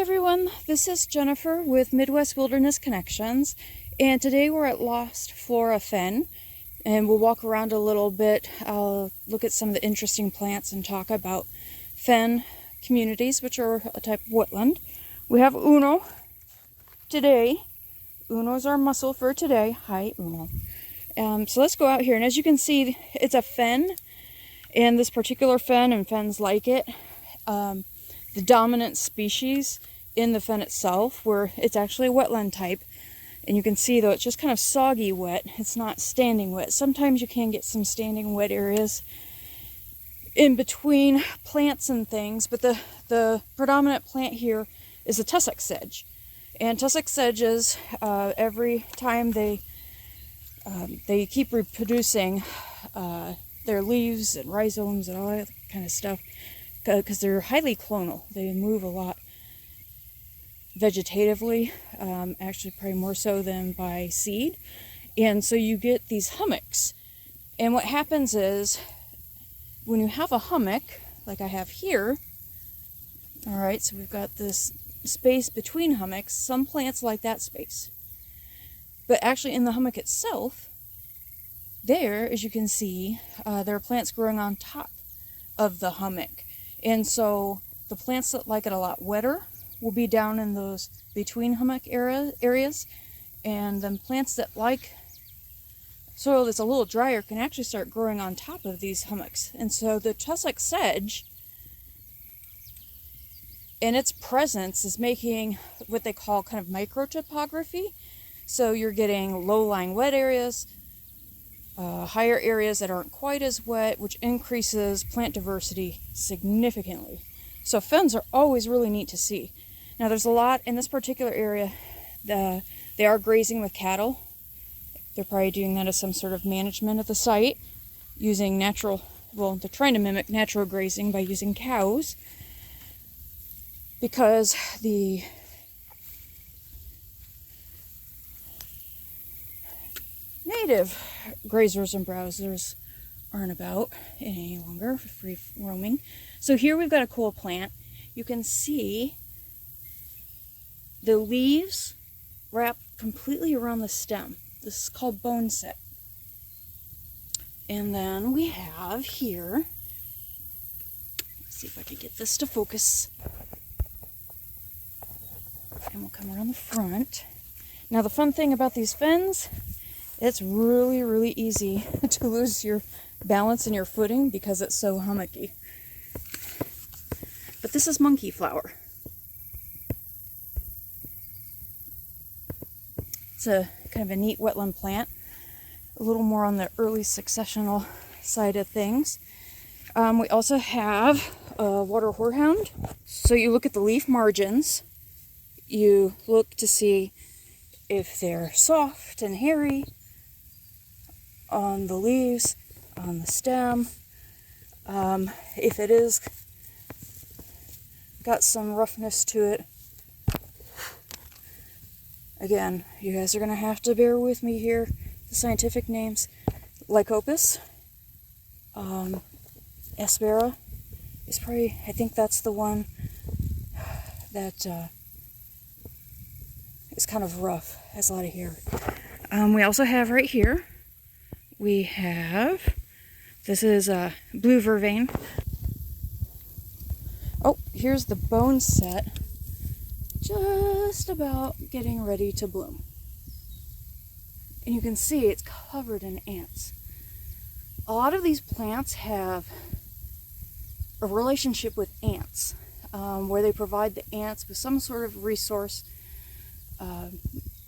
everyone, this is Jennifer with Midwest Wilderness Connections, and today we're at Lost Flora Fen, and we'll walk around a little bit. I'll look at some of the interesting plants and talk about fen communities, which are a type of woodland. We have Uno today. Uno's our mussel for today. Hi, Uno. So let's go out here, and as you can see, it's a fen, and this particular fen and fens like it. The dominant species in the fen itself, where it's actually a wetland type, and you can see though it's just kind of soggy wet, it's not standing wet. Sometimes you can get some standing wet areas in between plants and things, but the predominant plant here is a tussock sedge. And tussock sedges, every time they keep reproducing their leaves and rhizomes and all that kind of stuff, because they're highly clonal. They move a lot vegetatively, actually probably more so than by seed. And so you get these hummocks. And what happens is, when you have a hummock, like I have here, all right, so we've got this space between hummocks. Some plants like that space. But actually in the hummock itself, there, as you can see, there are plants growing on top of the hummock. And so the plants that like it a lot wetter will be down in those between hummock areas. And then plants that like soil that's a little drier can actually start growing on top of these hummocks. And so the tussock sedge, in its presence, is making what they call kind of microtopography. So you're getting low-lying wet areas, higher areas that aren't quite as wet, which increases plant diversity significantly. So fens are always really neat to see. Now there's a lot in this particular area. They are grazing with cattle. They're probably doing that as some sort of management of the site, using natural, well, they're trying to mimic natural grazing by using cows, because the native grazers and browsers aren't about any longer, free roaming. So here we've got a cool plant. You can see the leaves wrap completely around the stem. This is called bone set. And then we have here, let's see if I can get this to focus. And we'll come around the front. Now the fun thing about these fens, it's really, really easy to lose your balance and your footing because it's so hummocky. But this is monkey flower. It's a kind of a neat wetland plant, a little more on the early successional side of things. We also have a water horehound. So you look at the leaf margins, you look to see if they're soft and hairy on the leaves, on the stem. If it is got some roughness to it, again, you guys are going to have to bear with me here. The scientific names: Lycopus, Aspera is probably, I think that's the one that is kind of rough, has a lot of hair. We also have right here, we have, this is blue vervain. Oh, here's the bone set, just about getting ready to bloom. And you can see it's covered in ants. A lot of these plants have a relationship with ants, where they provide the ants with some sort of resource,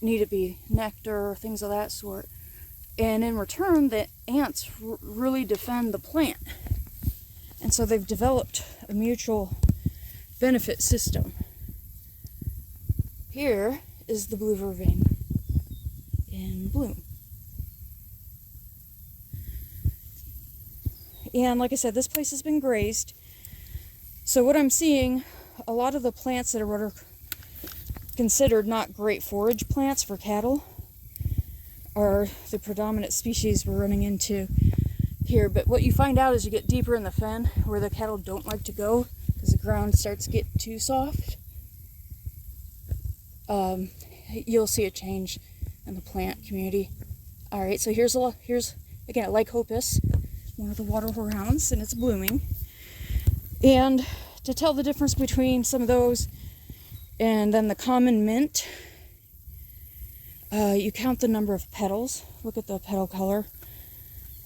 need to be nectar, things of that sort. And in return, the ants really defend the plant. And so they've developed a mutual benefit system. Here is the blue vervain in bloom. And like I said, this place has been grazed. So what I'm seeing, a lot of the plants that are what are considered not great forage plants for cattle are the predominant species we're running into here. But what you find out as you get deeper in the fen, where the cattle don't like to go because the ground starts to get too soft, you'll see a change in the plant community. All right, so here's again a lycopis, one of the water rounds, and it's blooming. And to tell the difference between some of those and then the common mint, you count the number of petals. Look at the petal color.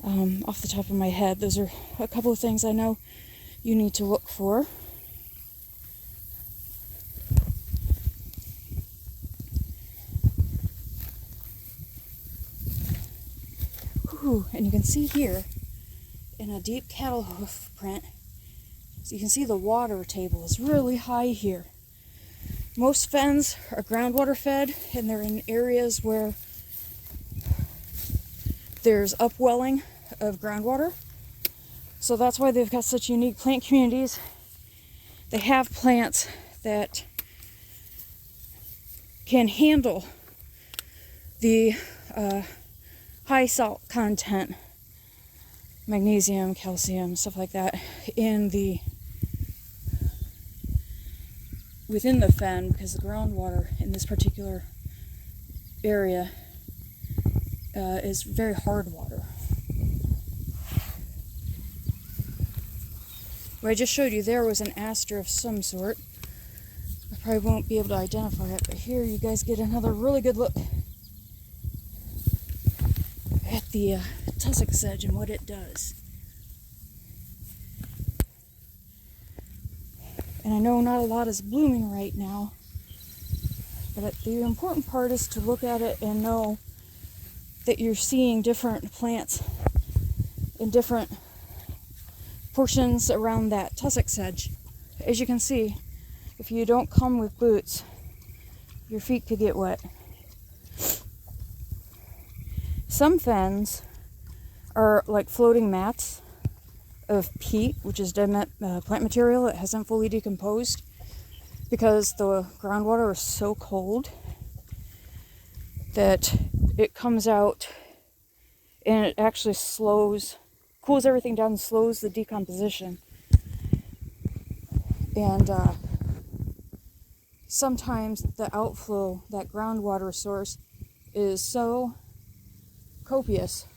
Off the top of my head, those are a couple of things I know you need to look for. Ooh, and you can see here in a deep cattle hoof print, so you can see the water table is really high here. Most fens are groundwater fed, and they're in areas where there's upwelling of groundwater. So that's why they've got such unique plant communities. They have plants that can handle the high salt content, magnesium, calcium, stuff like that, within the fen, because the groundwater in this particular area is very hard water. What I just showed you there was an aster of some sort. I probably won't be able to identify it, but here you guys get another really good look at the tussock sedge and what it does. And I know not a lot is blooming right now, but the important part is to look at it and know that you're seeing different plants in different portions around that tussock sedge. As you can see, if you don't come with boots, your feet could get wet. Some fens are like floating mats of peat, which is dead plant material that hasn't fully decomposed, because the groundwater is so cold that it comes out and it actually cools everything down and slows the decomposition. And sometimes the outflow, that groundwater source, is so copious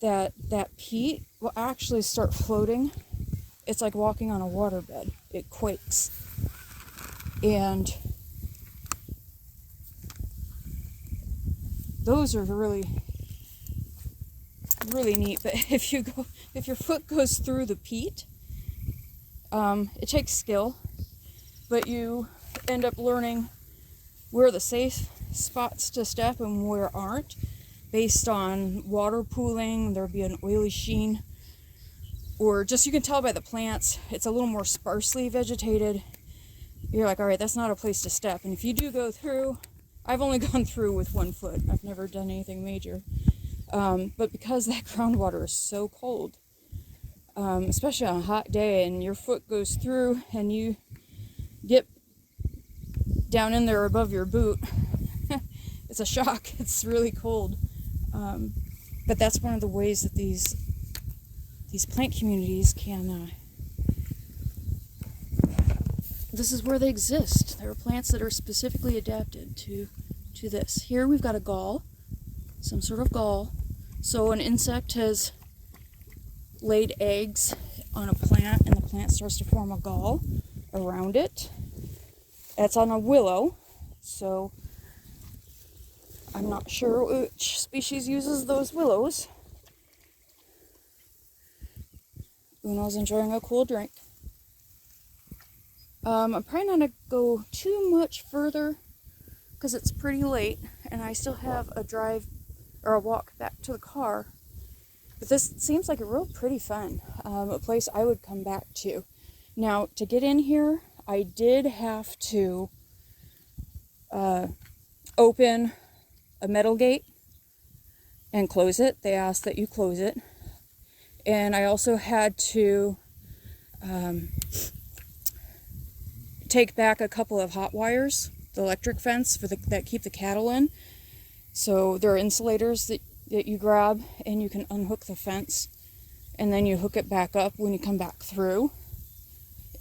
that peat will actually start floating. It's like walking on a waterbed. It quakes. And those are really neat. But if your foot goes through the peat, it takes skill, but you end up learning where the safe spots to step and where aren't, based on water pooling. There'll be an oily sheen, or just, you can tell by the plants, it's a little more sparsely vegetated. You're like, all right, that's not a place to step. And if you do go through, I've only gone through with one foot. I've never done anything major. But because that groundwater is so cold, especially on a hot day, and your foot goes through and you get down in there above your boot, it's a shock. It's really cold. But that's one of the ways that these plant communities can, this is where they exist. There are plants that are specifically adapted to this. Here we've got a gall, some sort of gall. So an insect has laid eggs on a plant, and the plant starts to form a gall around it. It's on a willow, so I'm not sure which species uses those willows. Uno's enjoying a cool drink. I'm probably not going to go too much further because it's pretty late and I still have a drive or a walk back to the car. But this seems like a real pretty fun, a place I would come back to. Now, to get in here, I did have to open a metal gate and close it. They asked that you close it. And I also had to take back a couple of hot wires, the electric fence that keep the cattle in. So there are insulators that you grab, and you can unhook the fence, and then you hook it back up when you come back through.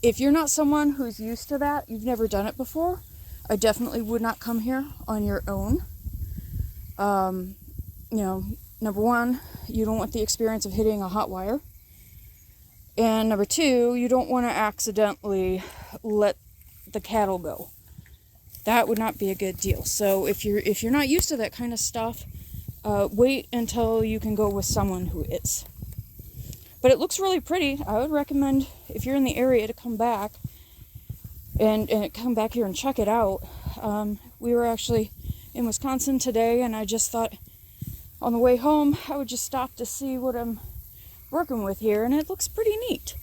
If you're not someone who's used to that, you've never done it before, I definitely would not come here on your own. You know, number one, you don't want the experience of hitting a hot wire. And number two, you don't want to accidentally let the cattle go. That would not be a good deal. So if you're not used to that kind of stuff, wait until you can go with someone who is. But it looks really pretty. I would recommend, if you're in the area, to come back and come back here and check it out. We were actually in Wisconsin today, and I just thought on the way home I would just stop to see what I'm working with here, and it looks pretty neat.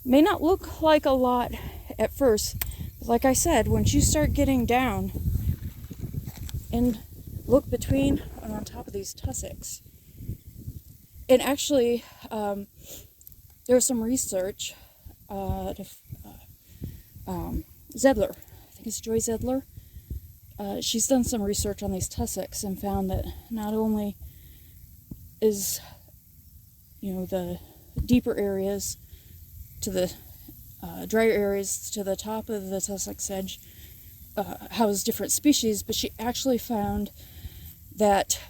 May not look like a lot at first, but like I said, once you start getting down and look between and on top of these tussocks, and actually there was some research Zedler, I think it's Joy Zedler, she's done some research on these tussocks and found that not only is, you know, the deeper areas to the drier areas to the top of the tussock sedge house different species, but she actually found that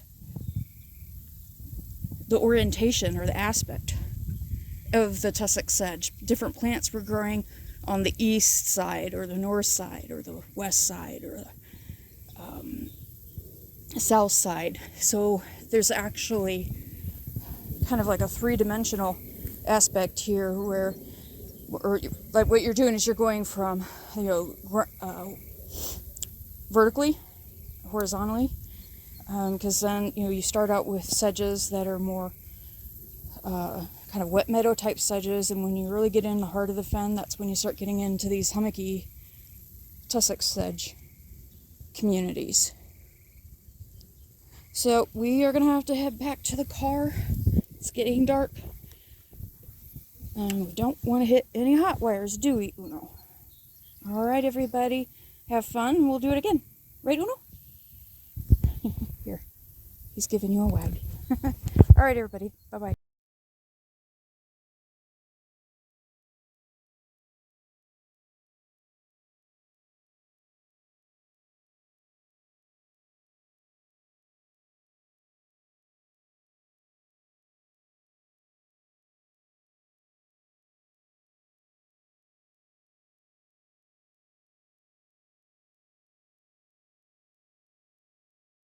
the orientation or the aspect of the tussock sedge, different plants were growing on the east side or the north side or the west side or the south side. So there's actually kind of like a three-dimensional aspect here where, or like what you're doing is you're going from, you know, vertically, horizontally, because then, you know, you start out with sedges that are more kind of wet meadow type sedges, and when you really get in the heart of the fen, that's when you start getting into these hummocky tussock sedge communities. So we are gonna have to head back to the car. It's getting dark. We don't want to hit any hot wires, do we, Uno? Alright, everybody. Have fun. We'll do it again. Right, Uno? Here. He's giving you a wag. Alright, everybody. Bye-bye.